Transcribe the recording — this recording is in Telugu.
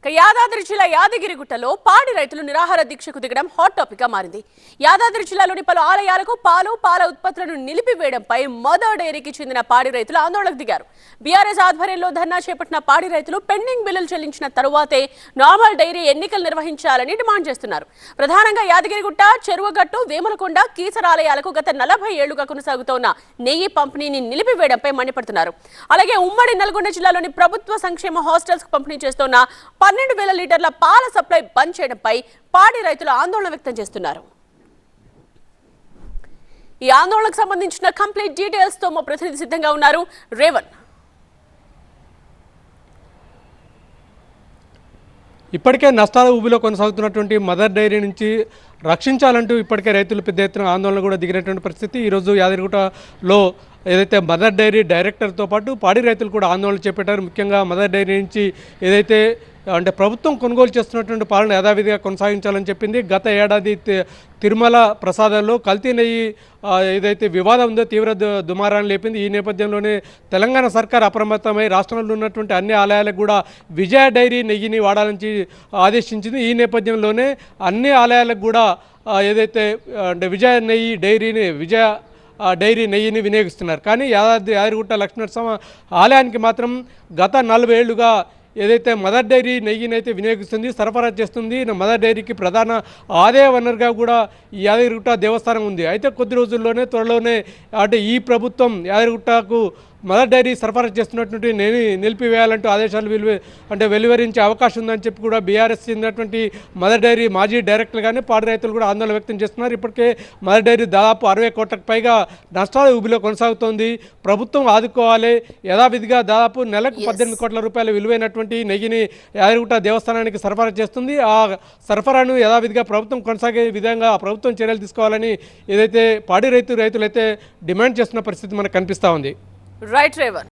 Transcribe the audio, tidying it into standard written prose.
యాదాద్రి జిల్లా యాదగిరిగుట్టలో పాడి రైతులు నిరాహార దీక్షకు దిగడం హాట్ టాపిక్ గా మారింది. యాదాద్రి జిల్లాలోని పలు ఆలయాలకు పాల ఉత్పత్తులను నిలిపివేయడంపై మదర్ డైరీకి చెందిన పాడి రైతులు ఆందోళనకు దిగారు. బీఆర్ఎస్ ఆధ్వర్యంలో ధర్నా చేపట్టిన పాడి రైతులు పెండింగ్ బిల్లులు చెల్లించిన తరువాతే నార్మల్ డైరీ ఎన్నికలు నిర్వహించాలని డిమాండ్ చేస్తున్నారు. ప్రధానంగా యాదగిరిగుట్ట, చెరువుగట్టు, వేములకొండ, కీసర ఆలయాలకు గత 40 ఏళ్లుగా కొనసాగుతోన్న నెయ్యి పంపిణీని నిలిపివేయడంపై మండిపడుతున్నారు. అలాగే ఉమ్మడి నల్గొండ జిల్లాలోని ప్రభుత్వ సంక్షేమ హాస్టల్స్ కు పంపిణీ చేస్తున్న 12,000 లీటర్ల పాల సప్లై బంద్ చేయడంపై పాడి రైతులు ఆందోళన వ్యక్తం చేస్తున్నారు. ఈ ఆందోళనకు సంబంధించిన కంప్లీట్ డీటెయిల్స్ తో మా ప్రతినిధి సిద్ధంగా ఉన్నారు. రేవన్, ఇప్పటికే నష్టాల ఊబిలో కొనసాగుతున్నటువంటి మదర్ డైరీ నుంచి రక్షించాలంటూ ఇప్పటికే రైతులు పెద్ద ఎత్తున ఆందోళన కూడా దిగినటువంటి పరిస్థితి. ఈరోజు యాదగిరిగుట్టలో ఏదైతే మదర్ డైరీ డైరెక్టర్తో పాటు పాడి రైతులు కూడా ఆందోళన చేపట్టారు. ముఖ్యంగా మదర్ డైరీ నుంచి ఏదైతే అంటే ప్రభుత్వం కొనుగోలు చేస్తున్నటువంటి పాలన యథావిధిగా కొనసాగించాలని చెప్పింది. గత ఏడాది తిరుమల ప్రసాదాల్లో కల్తీ నెయ్యి ఏదైతే వివాదం ఉందో తీవ్ర దుమారాన్ని లేపింది. ఈ నేపథ్యంలోనే తెలంగాణ సర్కార్ అప్రమత్తమై రాష్ట్రంలో ఉన్నటువంటి అన్ని ఆలయాలకు కూడా విజయ డైరీ నెయ్యిని వాడాలని ఆదేశించింది. ఈ నేపథ్యంలోనే అన్ని ఆలయాలకు కూడా ఏదైతే అంటే విజయ డైరీ నెయ్యిని వినియోగిస్తున్నారు. కానీ యాదగిరిగుట్ట లక్ష్మీనరసింహ ఆలయానికి మాత్రం గత 40 ఏళ్లుగా ఏదైతే మదర్ డైరీ నెయ్యిని అయితే వినియోగిస్తుంది, సరఫరా చేస్తుంది. మదర్ డైరీకి ప్రధాన ఆదాయ వనరుగా కూడా ఈ యాదగిరిగుట్ట దేవస్థానం ఉంది. అయితే కొద్ది రోజుల్లోనే త్వరలోనే అంటే ఈ ప్రభుత్వం యాదగిరిగుట్టకు మదర్ డైరీ సరఫరా చేస్తున్నటువంటి నిలిపివేయాలంటూ ఆదేశాలు వెలువరించే అవకాశం ఉందని చెప్పి కూడా బీఆర్ఎస్ చెందినటువంటి మదర్ డైరీ మాజీ డైరెక్టర్ కానీ పాడి రైతులు కూడా ఆందోళన వ్యక్తం చేస్తున్నారు. ఇప్పటికే మదర్ డైరీ దాదాపు 60 కోట్లకు పైగా నష్టాల ఊబిలో కొనసాగుతోంది. ప్రభుత్వం ఆదుకోవాలి. యథావిధిగా దాదాపు నెలకు 18 కోట్ల రూపాయల విలువైనటువంటి నెయ్యిని యాదగిరిగుట్ట దేవస్థానానికి సరఫరా చేస్తుంది. ఆ సరఫరాను యథావిధిగా ప్రభుత్వం కొనసాగే విధంగా ప్రభుత్వం చర్యలు తీసుకోవాలని ఏదైతే పాడి రైతులు అయితే డిమాండ్ చేస్తున్న పరిస్థితి మనకు కనిపిస్తూ ఉంది. రైట్ రేవన్.